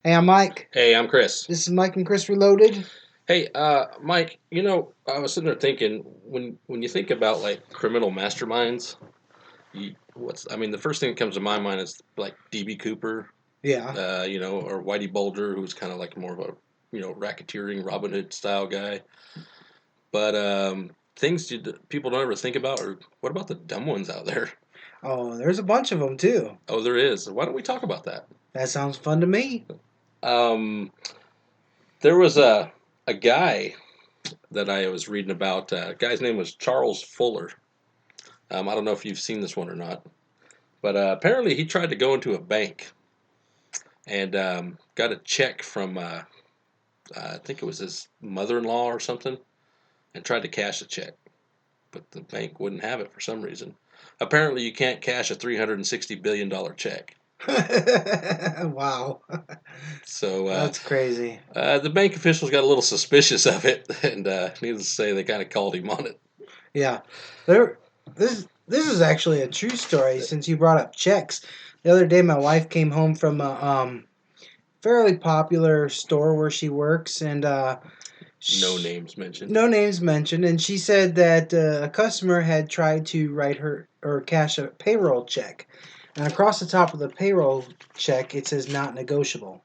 Hey, I'm Mike. Hey, I'm Chris. This is Mike and Chris Reloaded. Hey, Mike, I was sitting there thinking when you think about like criminal masterminds, the first thing that comes to my mind is like DB Cooper, Yeah. or Whitey Bulger, who's kind of like more of a, racketeering Robin Hood style guy. But things people don't ever think about, or what about the dumb ones out there? Oh, there's a bunch of them too. Oh, there is. Why don't we talk about that? That sounds fun to me. Um, there was a guy that I was reading about. Guy's name was Charles Fuller. I don't know if you've seen this one or not, but apparently he tried to go into a bank and got a check from, I think it was his mother-in-law or something, and tried to cash the check, but the bank wouldn't have it for some reason. Apparently, you can't cash a $360 billion check. Wow. So That's crazy. the bank officials got a little suspicious of it, and needless to say, they kind of called him on it. Yeah. There this is actually a true story since you brought up checks. The other day my wife came home from a fairly popular store where she works and No names mentioned. no names mentioned, and she said that a customer had tried to write her or cash a payroll check, and across the top of the payroll check it says not negotiable.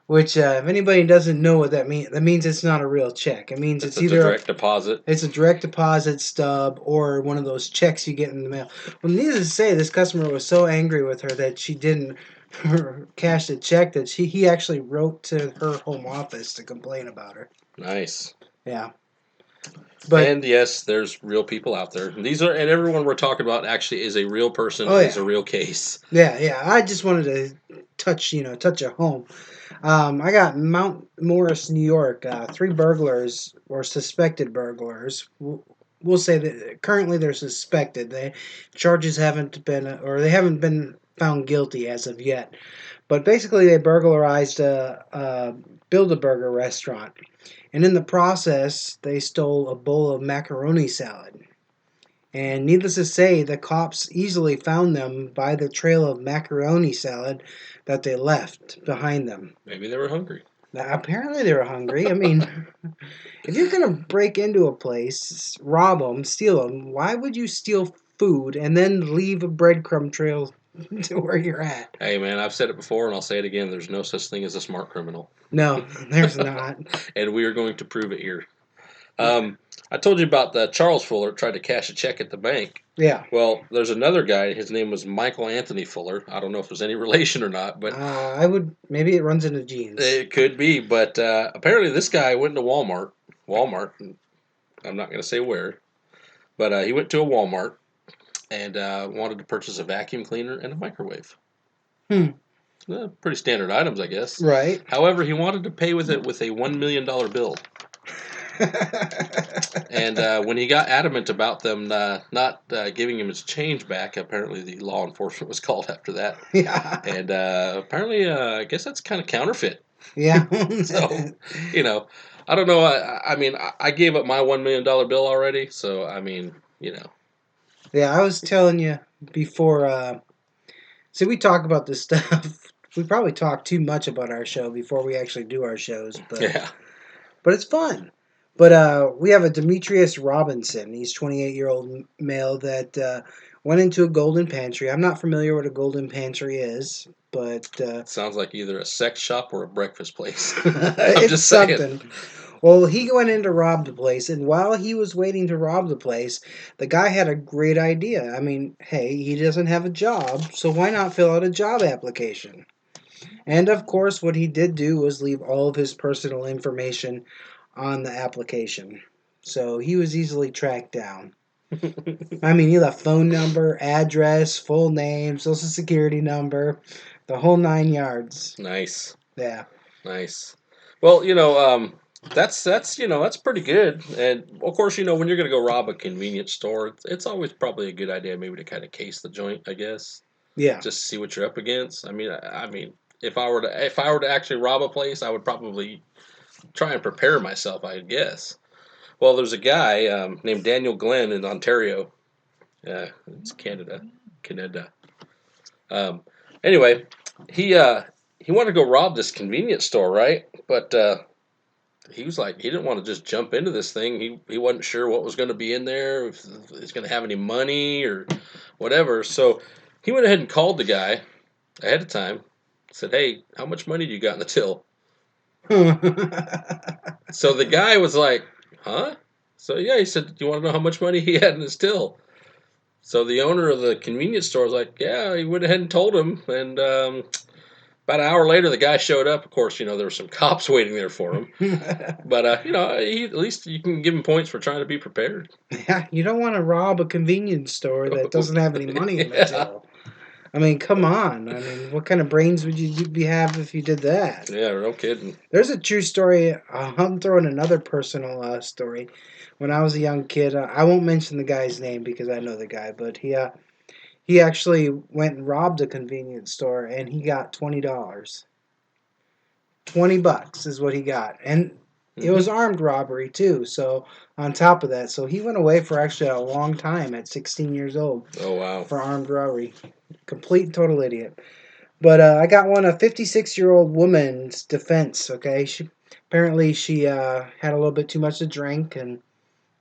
Which, if anybody doesn't know what that means it's not a real check. It means It's it's a either direct deposit. it's a direct deposit stub or one of those checks you get in the mail. Well, needless to say, this customer was so angry with her that she didn't cash the check that he actually wrote to her home office to complain about her. Nice. Yeah, but And yes, there's real people out there. And everyone we're talking about actually is a real person oh and is yeah, a real case. yeah. I just wanted to touch it home. I got Mount Morris, New York. Three burglars or suspected burglars. We'll say that currently they're suspected. They charges haven't been or they haven't been found guilty as of yet. But basically, they burglarized a Build-A-Burger restaurant, and in the process, they stole a bowl of macaroni salad. And needless to say, the cops easily found them by the trail of macaroni salad that they left behind them. Maybe they were hungry. Now, apparently, they were hungry. I mean, if you're going to break into a place, rob them, steal them, why would you steal food and then leave a breadcrumb trail to where you're at? Hey, man, I've said it before and I'll say it again. There's no such thing as a smart criminal. No, there's not. And we are going to prove it here. Um, I told you about the Charles Fuller tried to cash a check at the bank. Yeah. Well, there's another guy. His name was Michael Anthony Fuller. I don't know if there's any relation or not, but I would, maybe it runs into genes. it could be. But apparently, this guy went to Walmart. Walmart. I'm not going to say where, but he went to a Walmart and wanted to purchase a vacuum cleaner and a microwave. Hmm. Pretty standard items, I guess. Right. However, he wanted to pay with it with a $1 million bill. And when he got adamant about them not giving him his change back, apparently the law enforcement was called after that. Yeah. And apparently, I guess that's kind of counterfeit. Yeah. So, you know, I don't know. I gave up my $1 million bill already. So, Yeah, I was telling you before. See, we talk about this stuff. We probably talk too much about our show before we actually do our shows, yeah. but it's fun. But we have a Demetrius Robinson. He's 28-year-old male that went into a golden pantry. I'm not familiar what a golden pantry is, but Sounds like either a sex shop or a breakfast place. I'm it's just saying. something. Well, he went in to rob the place, and while he was waiting to rob the place, the guy had a great idea. I mean, hey, he doesn't have a job, so why not fill out a job application? And of course, what he did do was leave all of his personal information on the application. So he was easily tracked down. I mean, he left phone number, address, full name, social security number, the whole 9 yards. Nice. Yeah. Nice. Well, that's pretty good. And of course, when you're going to go rob a convenience store, it's always probably a good idea maybe to kind of case the joint, I guess, Yeah. just to see what you're up against. I mean, if I were to actually rob a place, I would probably try and prepare myself, I guess. Well, there's a guy named Daniel Glenn in Ontario. It's Canada. Um, anyway, he he wanted to go rob this convenience store, right? But he was like, he didn't want to just jump into this thing. He wasn't sure what was going to be in there, if it's going to have any money or whatever. So he went ahead and called the guy ahead of time. Said, "Hey, how much money do you got in the till?" So the guy was like, "Huh?" So yeah, he said, "Do you want to know how much money he had in his till?" So the owner of the convenience store was like, "Yeah." He went ahead and told him, and about an hour later, the guy showed up. Of course, there were some cops waiting there for him. But at least you can give him points for trying to be prepared. Yeah, you don't want to rob a convenience store that doesn't have any money in the Yeah, till. I mean, come on. I mean, what kind of brains would you be have if you did that? yeah, no kidding. There's a true story. I'm throwing another personal story. When I was a young kid, I won't mention the guy's name because I know the guy, but he actually went and robbed a convenience store and he got $20. $20 is what he got, and it was Hmm. armed robbery too. So on top of that, so he went away for actually a long time at 16 years old Oh wow. for armed robbery. Complete and total idiot. But I got one, a 56-year-old woman's defense. Okay, she had a little bit too much to drink and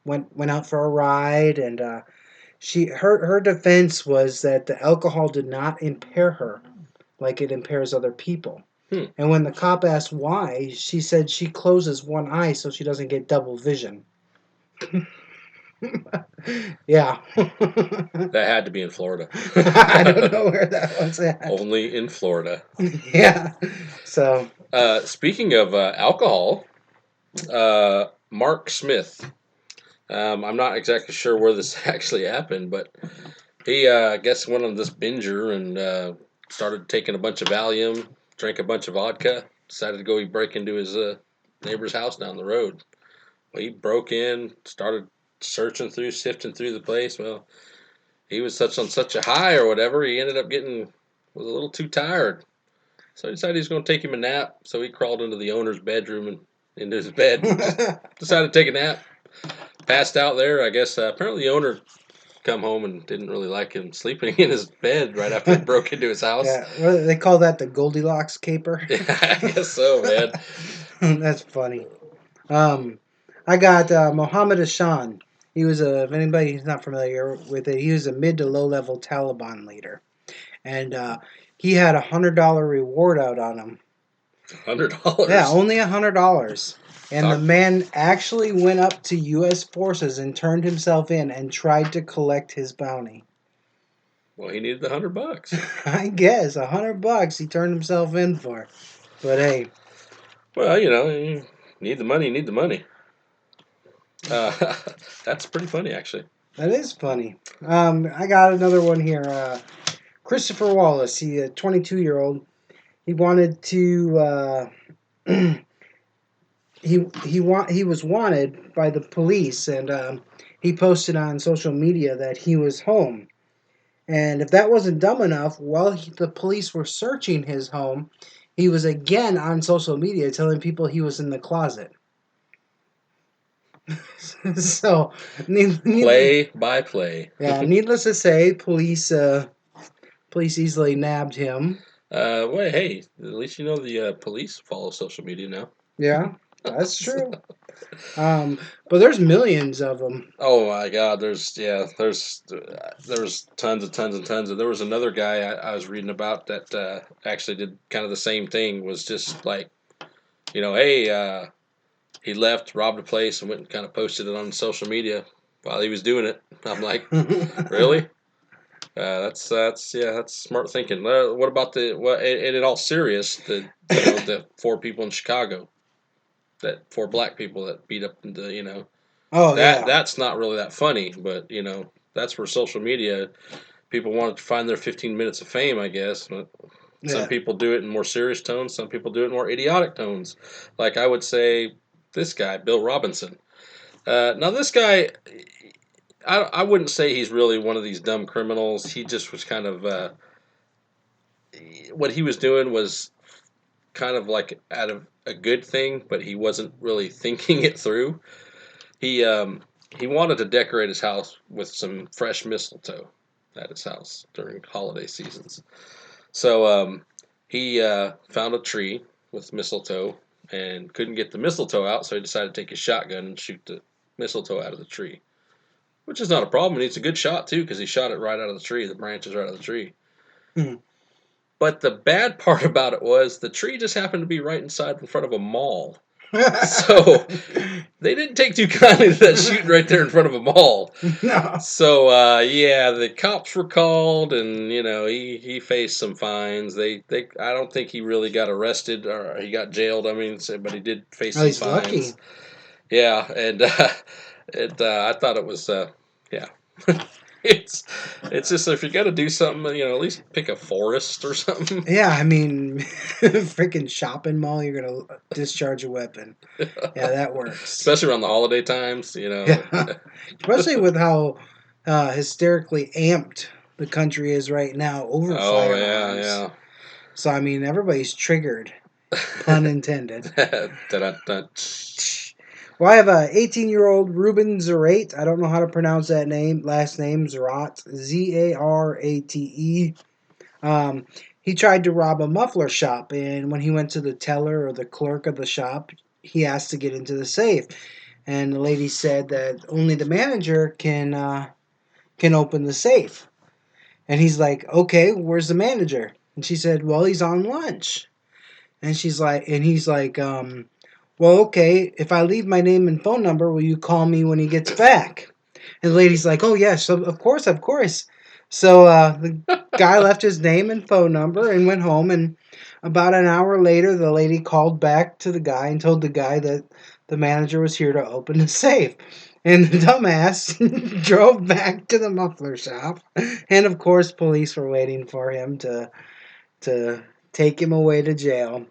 went out for a ride, and her defense was that the alcohol did not impair her like it impairs other people. Hmm. And when the cop asked why, she said she closes one eye so she doesn't get double vision. Yeah. That had to be in Florida. I don't know where that was at. Only in Florida. Yeah. So. Speaking of alcohol, Mark Smith. I'm not exactly sure where this actually happened, but he, I guess, went on this binger and started taking a bunch of Valium, drank a bunch of vodka, decided to go break into his neighbor's house down the road. Well, he broke in, started searching through, sifting through the place. Well, he was on such a high or whatever, he ended up was a little too tired. So he decided he was going to take him a nap. So he crawled into the owner's bedroom and into his bed and just decided to take a nap. Passed out there. I guess apparently the owner come home and didn't really like him sleeping in his bed right after he broke into his house. Yeah, what, they call that the Goldilocks caper. Yeah, I guess so, man. That's funny. Um, I got Mohammed Ashan. He was if anybody's not familiar with it, he was a mid to low level Taliban leader, and he had $100 reward out on him. Yeah, $100. only $100. And the Talk. man actually went up to U.S. forces and turned himself in and tried to collect his bounty. Well, he needed the $100. I guess $100 he turned himself in for. But hey, Well, you need the money. You need the money. Uh, that's pretty funny, actually. that is funny. I got another one here. Christopher Wallace, he a 22-year-old. He wanted to. He was wanted by the police, and he posted on social media that he was home. And if that wasn't dumb enough, while the police were searching his home, he was again on social media telling people he was in the closet. So, Play by play. yeah, needless to say, police easily nabbed him. Well, hey, at least the police follow social media now. Yeah, that's true. Um, but there's millions of them. Oh my God, there's tons and tons and tons. And there was another guy I was reading about that actually did kind of the same thing. Was just like, hey, he left, robbed a place, and went and kind of posted it on social media while he was doing it. I'm like, really? That's smart thinking. What about and in all serious, the four people in Chicago, that four black people that beat up Oh yeah, that's not really that funny, but that's where social media people want to find their 15 minutes of fame, I guess. But some yeah. people do it in more serious tones. Some people do it in more idiotic tones. Like I would say, this guy, Bill Robinson. Now this guy, I wouldn't say he's really one of these dumb criminals. He just was kind of what he was doing was kind of like out of a good thing, but he wasn't really thinking it through. He um, he wanted to decorate his house with some fresh mistletoe at his house during holiday seasons. So He found a tree with mistletoe and couldn't get the mistletoe out, so he decided to take his shotgun and shoot the mistletoe out of the tree, which is not a problem. And it's a good shot too because he shot it right out of the tree. The branches right out of the tree. Hmm. But the bad part about it was the tree just happened to be right inside in front of a mall. So they didn't take too kindly to that shooting right there in front of a mall. No. So yeah, the cops were called, and he faced some fines. They I don't think he really got arrested or he got jailed. I mean, but he did face Oh, some he's lucky. fines. Yeah, and I thought it was yeah. it's it's just if you're gonna do something, at least pick a forest or something. Yeah, I mean, freaking shopping mall, you're gonna discharge a weapon. Yeah, that works. Especially around the holiday times. Yeah, especially with how hysterically amped the country is right now over Oh yeah, firearms. yeah. So I mean, everybody's triggered, pun intended. Da-da-da. Well, I have a 18-year-old Ruben Zarate. I don't know how to pronounce that name. Last name Zarat, Zarate. Um, he tried to rob a muffler shop, and when he went to the teller or the clerk of the shop, he asked to get into the safe, and the lady said that only the manager can open the safe. And he's like, "Okay, where's the manager?" And she said, "Well, he's on lunch." And he's like, "Well, okay, if I leave my name and phone number, will you call me when he gets back?" And the lady's like, "Oh yes, of course, of course." So the guy left his name and phone number and went home. And about an hour later, the lady called back to the guy and told the guy that the manager was here to open the safe. And the dumbass drove back to the muffler shop, and of course, police were waiting for him to take him away to jail.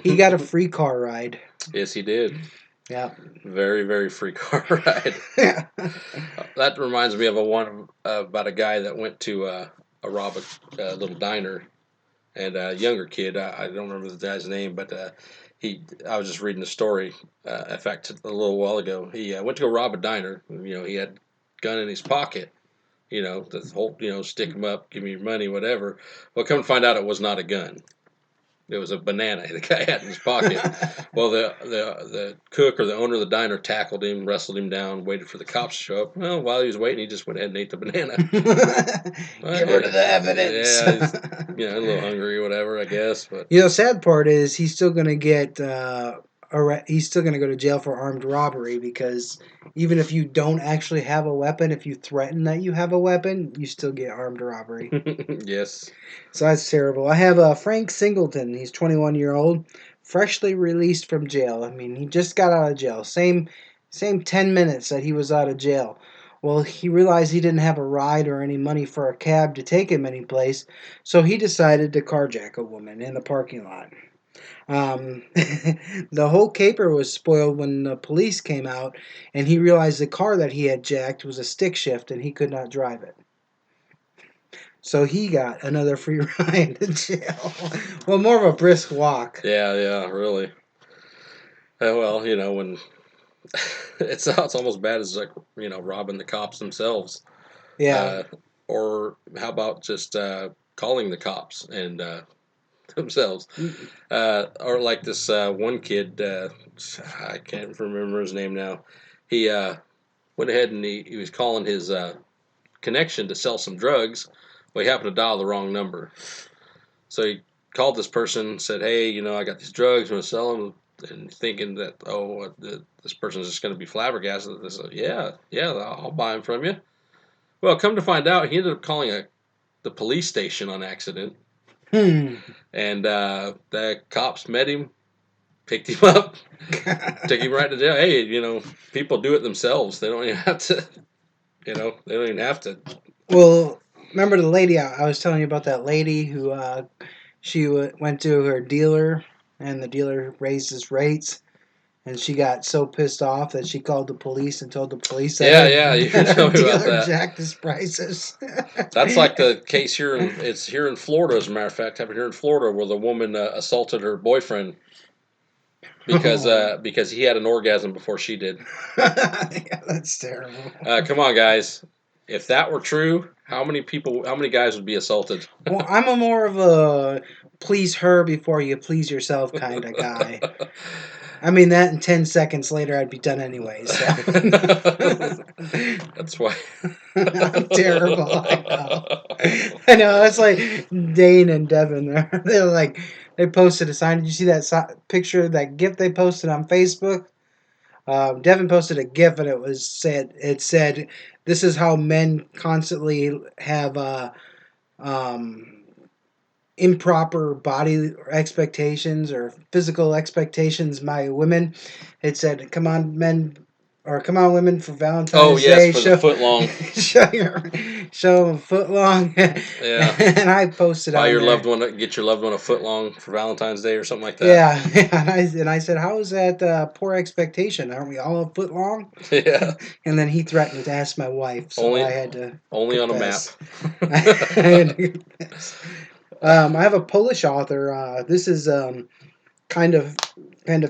He got a free car ride. Yes, he did. Yeah. Very, very free car ride. Yeah. That reminds me of a one about a guy that went to rob a little diner, and a younger kid. I don't remember the guy's name, but he. I was just reading the story. In fact, a little while ago, he went to go rob a diner. He had a gun in his pocket. The whole stick him up, give me your money, whatever. Well, come to find out, it was not a gun. It was a banana the guy had in his pocket. Well, the cook or the owner of the diner tackled him, wrestled him down, waited for the cops to show up. Well, while he was waiting, he just went ahead and ate the banana. Well, Get rid of the evidence. yeah, he's a little hungry or whatever, I guess. But Sad part is he's still gonna get he's still gonna go to jail for armed robbery because even if you don't actually have a weapon, if you threaten that you have a weapon, you still get armed robbery. yes, So that's terrible. I have Frank Singleton. He's 21-year-old, freshly released from jail. I mean, he just got out of jail. Same 10 minutes that he was out of jail. Well, he realized he didn't have a ride or any money for a cab to take him anyplace, so he decided to carjack a woman in the parking lot. The whole caper was spoiled when the police came out, and he realized the car that he had jacked was a stick shift and he could not drive it. So he got another free ride to jail. Well, more of a brisk walk. yeah, really. Well, when it's almost bad as like robbing the cops themselves. Yeah. Uh, or how about just calling the cops and themselves? Or like this one kid, I can't remember his name now. He went ahead and he was calling his connection to sell some drugs. Well, he happened to dial the wrong number. So he called this person, said, "Hey, I got these drugs, I'm going to sell them." And thinking that, this person is just going to be flabbergasted. They said, yeah, I'll buy them from you. Well, come to find out, he ended up calling the police station on accident. Hmm. And the cops met him, picked him up, took him right to jail. Hey, people do it themselves. They don't even have to, they don't even have to. Well, remember the lady I was telling you about, that lady who she went to her dealer and the dealer raised his rates, and she got so pissed off that she called the police and told the police that Yeah, you that her tell me about dealer that. jacked his prices. That's like the case here it's here in Florida, as a matter of fact, happened here in Florida, where the woman assaulted her boyfriend Oh. because he had an orgasm before she did. Yeah, that's terrible. Come on, guys. If that were true, How many people? How many guys would be assaulted? Well, I'm a more of a please her before you please yourself kind of guy. I mean that in 10 seconds later I'd be done anyway, so That's why. I'm terrible. I know. I know. It's like Dane and Devin. They're like they posted a sign. Did you see that picture, that GIF they posted on Facebook? Devin posted a GIF and it said this is how men constantly have um, improper body expectations or physical expectations by women. It said, "Come on, men." Or come on, women, for Oh Valentine's yes, Day. for the foot long. Show them a foot long. Yeah. And I posted Buy on your loved there. one, get your loved one a foot long for Valentine's Day or something like that. Yeah, and I said, "How is that poor expectation? Aren't we all a foot long?" Yeah. And then he threatened to ask my wife, so I Only, had to only on a map. confess. I had to confess. I have a Polish author. This is kind of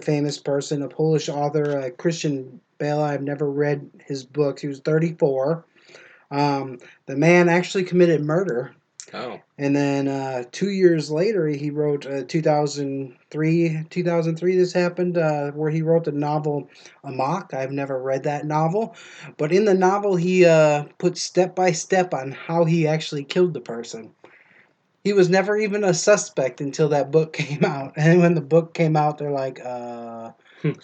famous person, a Polish author, Christian Bale. I've never read his books. He was 34. The man actually committed murder. Oh. And then 2 years later, he wrote 2003. This happened where he wrote the novel Amok. I've never read that novel, but in the novel, he put step by step on how he actually killed the person. He was never even a suspect until that book came out. And when the book came out, they're like,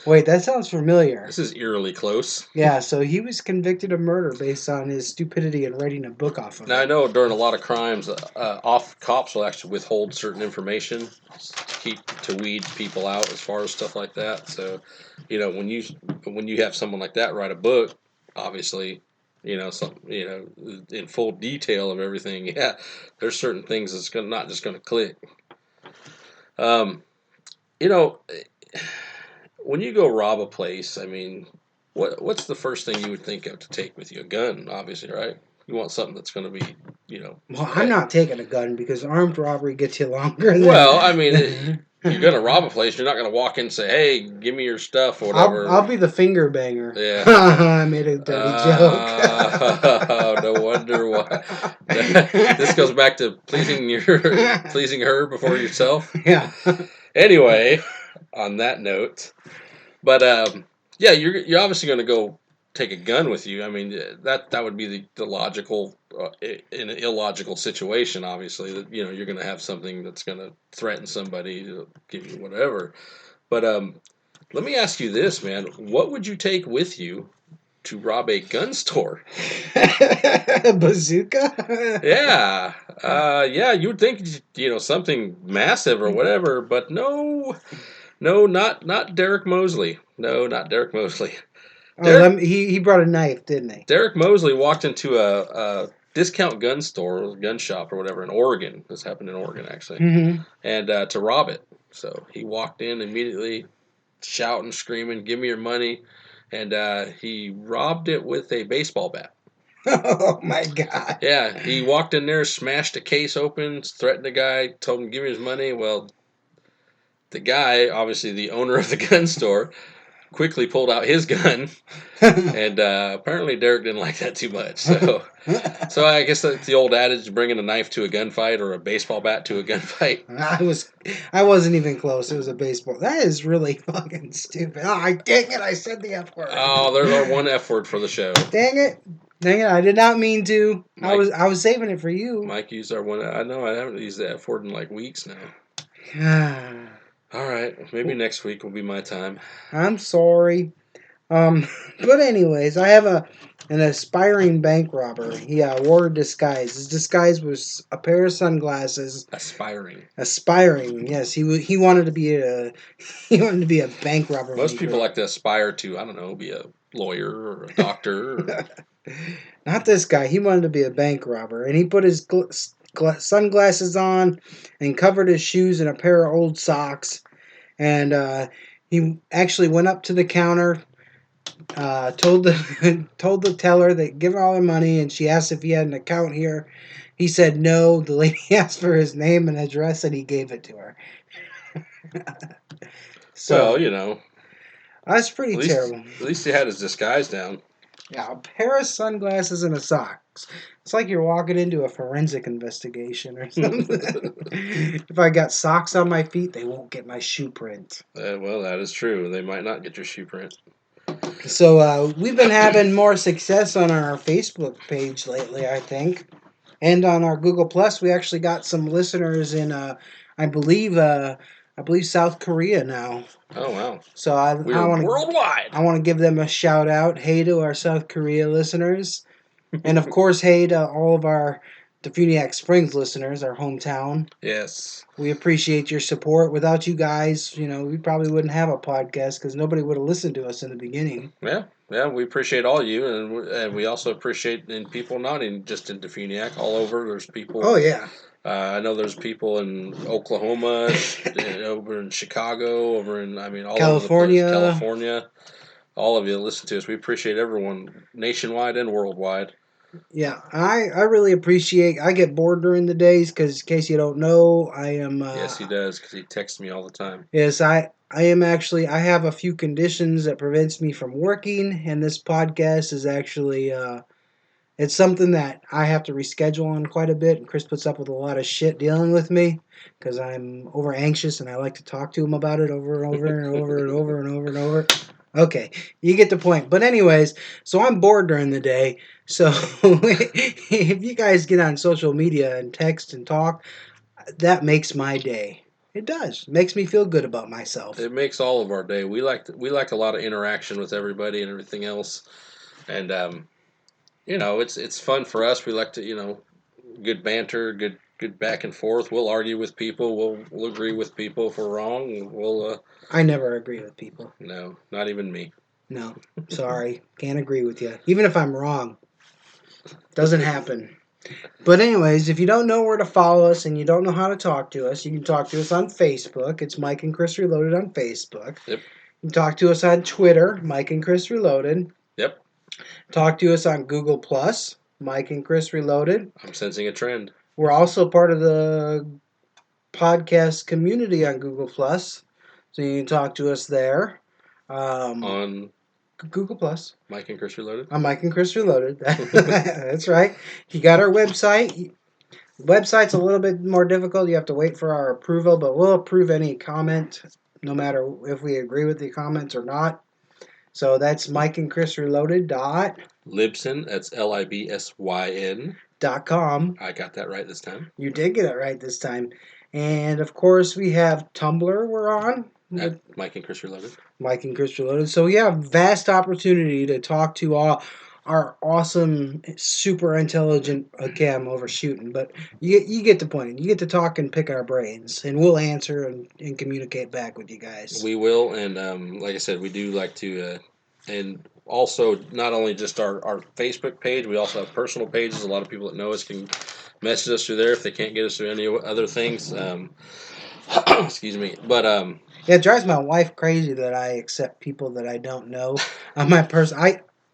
wait, that sounds familiar. This is eerily close. Yeah, so he was convicted of murder based on his stupidity in writing a book off of Now I it. know during a lot of crimes, off cops will actually withhold certain information to weed people out as far as stuff like that. So, when you have someone like that write a book, obviously, some in full detail of everything. Yeah, there's certain things that's not just going to click. Um, you know, when you go rob a place, I mean, what's the first thing you would think of to take with you? A gun, obviously, right? You want something that's going to be, Well, I'm not taking a gun because armed robbery gets you longer well, I mean, than. you're going to rob a place. You're not going to walk in and say, "Hey, give me your stuff" or I'll whatever. be the finger banger. Yeah. I made a dirty joke. No wonder why. This goes back to pleasing her before yourself. Yeah. Anyway, on that note, but yeah, you're obviously going to go take a gun with you. I mean, that would be the logical, in an illogical situation. Obviously, that you're going to have something that's going to threaten somebody to give you whatever. But let me ask you this, man: what would you take with you to rob a gun store? Bazooka? Yeah, yeah, you would think something massive or whatever, but no, no, not Derek Mosley. No, not Derek Mosley. Oh, Derek he brought a knife, didn't he? Derek Mosley walked into a discount gun store, gun shop or whatever in Oregon. This happened in Oregon actually, Mm-hmm. and to rob it. So he walked in immediately, shouting, screaming, "Give me your money!" And he robbed it with a baseball bat. Oh my God. Yeah, he walked in there, smashed the case open, threatened the guy, told him to give me his money. Well, the guy, obviously the owner of the gun store, quickly pulled out his gun, and apparently Derek didn't like that too much. So I guess that's the old adage: bringing a knife to a gunfight or a baseball bat to a gunfight. I was I wasn't even close. It was a baseball. That is really fucking stupid. Oh, dang it! I said the F word. Oh, there's our one F word for the show. Dang it! Dang it! I did not mean to. I Mike, was I was saving it for you. Mike used our one. I know I haven't used the F word in like weeks now. All right, maybe next week will be my time. I'm sorry. Um, but anyways, I have an aspiring bank robber. He wore a disguise. His disguise was a pair of sunglasses. Aspiring. Aspiring, yes, he wanted to be a he wanted to be a bank robber when he Most people grew like up. to aspire to, I don't know, be a lawyer or a doctor. Or... Not this guy. He wanted to be a bank robber, and he put his sunglasses on and covered his shoes in a pair of old socks. And he actually went up to the counter, told the told the teller that give her all her money, and she asked if he had an account here. He said no. The lady asked for his name and address, and he gave it to her. Well, So that's pretty terrible. at least he had his disguise down. Yeah, a pair of sunglasses and a sock. It's like you're walking into a forensic investigation or something. If I got socks on my feet, they won't get my shoe print. Well, that is true. They might not get your shoe print. So we've been having more success on our Facebook page lately, I think, and on our Google Plus. We actually got some listeners in, I believe, South Korea now. Oh wow, So I we're want worldwide. to give them a shout out. Hey to our South Korea listeners, and of course, hey to all of our Defuniac Springs listeners, our hometown. Yes. We appreciate your support. Without you guys, we probably wouldn't have a podcast because nobody would have listened to us in the beginning. Yeah, we appreciate all you, and we also appreciate in people not in just in Defuniac, all over. There's people. Oh yeah. I know there's people in Oklahoma, over in Chicago, over in all over the place, California. California. All of you that listen to us, we appreciate everyone nationwide and worldwide. Yeah, I really appreciate. I get bored during the days because, in case you don't know, I am. Yes, he does because he texts me all the time. Yes, I am actually. I have a few conditions that prevents me from working, and this podcast is actually. It's something that I have to reschedule on quite a bit, and Chris puts up with a lot of shit dealing with me because I'm over anxious and I like to talk to him about it over and over and over and over and over and over. Okay, you get the point. But anyways, so I'm bored during the day. So if you guys get on social media and text and talk, that makes my day. It does. It makes me feel good about myself. It makes all of our day. We like a lot of interaction with everybody and everything else, and it's fun for us. We like to good banter, good back and forth. We'll argue with people. We'll agree with people if we're wrong. We'll I never agree with people. no, not even me. No, sorry, can't agree with you. Even if I'm wrong, doesn't happen. But anyways, if you don't know where to follow us and you don't know how to talk to us, you can talk to us on Facebook. It's Mike and Chris Reloaded on Facebook. Yep. You can talk to us on Twitter, Mike and Chris Reloaded. Yep. Talk to us on Google Plus, Mike and Chris Reloaded. I'm sensing a trend. We're also part of the podcast community on Google Plus, so you can talk to us there. On Google Plus. Mike and Chris Reloaded. I'm Mike and Chris Reloaded. That's right. You got our website. The website's a little bit more difficult. You have to wait for our approval, but we'll approve any comment, no matter if we agree with the comments or not. So that's Mike and Chris Reloaded Libsyn. That's LIBSYN. .com. I got that right this time. You did get it right this time. And of course, we have Tumblr we're on. At Mike and Chris Reloaded. Mike and Chris Reloaded. So we have vast opportunity to talk to all our awesome, super intelligent. Okay, I'm overshooting, but you get the point. You get to talk and pick our brains, and we'll answer and communicate back with you guys. We will, and like I said, we do like to, and also not only just our Facebook page, we also have personal pages. A lot of people that know us can message us through there if they can't get us through any other things. Excuse me, but Yeah, it drives my wife crazy that I accept people that I don't know on my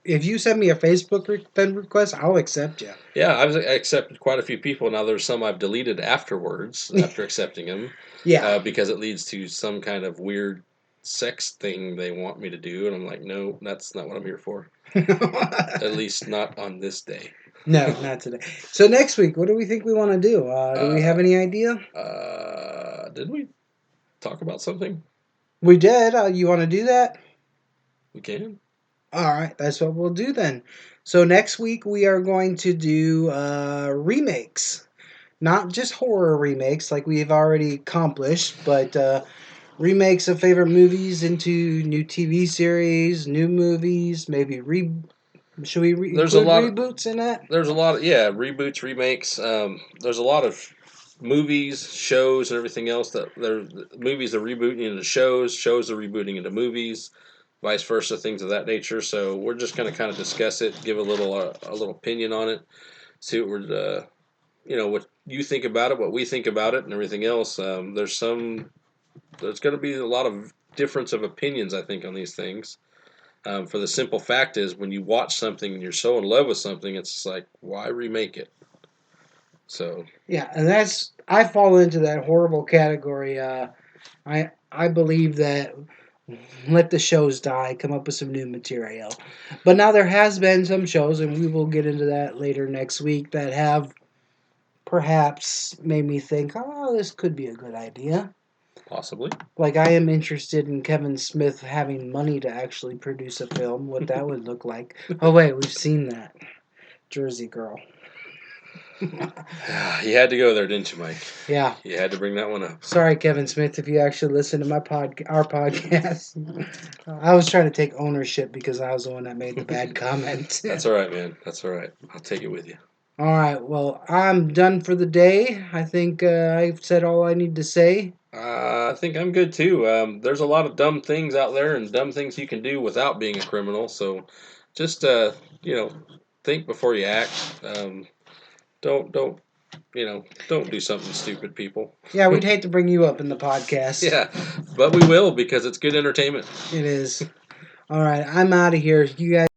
if you send me a Facebook friend request, I'll accept you. Yeah, I've accepted quite a few people. Now there's some I've deleted afterwards after accepting them. Yeah. Because it leads to some kind of weird sex thing they want me to do, and I'm like, no, that's not what I'm here for. At least not on this day. No, not today. So next week, what do we think we want to do? Do we have any idea? Did we talk about something? We did. You want to do that? We can. All right, that's what we'll do then. So next week we are going to do remakes, not just horror remakes like we've already accomplished, but remakes of favorite movies into new TV series, new movies, maybe should we There's include a lot reboots in that? There's a lot of reboots, remakes. There's a lot of movies, shows, and everything else that movies are rebooting into shows are rebooting into movies, vice versa, things of that nature. So we're just going to kind of discuss it, give a little opinion on it, see what we're what you think about it, what we think about it, and everything else. There's going to be a lot of difference of opinions, I think, on these things. For the simple fact is, when you watch something and you're so in love with something, it's like, why remake it? So yeah, and I fall into that horrible category. I believe that let the shows die, come up with some new material. But now there has been some shows, and we will get into that later next week, that have perhaps made me think, oh, this could be a good idea. Possibly. Like, I am interested in Kevin Smith having money to actually produce a film, what that would look like. Oh, wait, we've seen that. Jersey Girl. You had to go there, didn't you, Mike? Yeah. You had to bring that one up. Sorry, Kevin Smith, if you actually listen to our podcast. I was trying to take ownership because I was the one that made the bad comment. That's all right, man. That's all right. I'll take it with you. All right, well, I'm done for the day. I think I've said all I need to say. I think I'm good too. There's a lot of dumb things out there and dumb things you can do without being a criminal. So, just think before you act. Don't don't do something stupid, people. Yeah, we'd hate to bring you up in the podcast. Yeah, but we will because it's good entertainment. It is. All right, I'm out of here. You guys.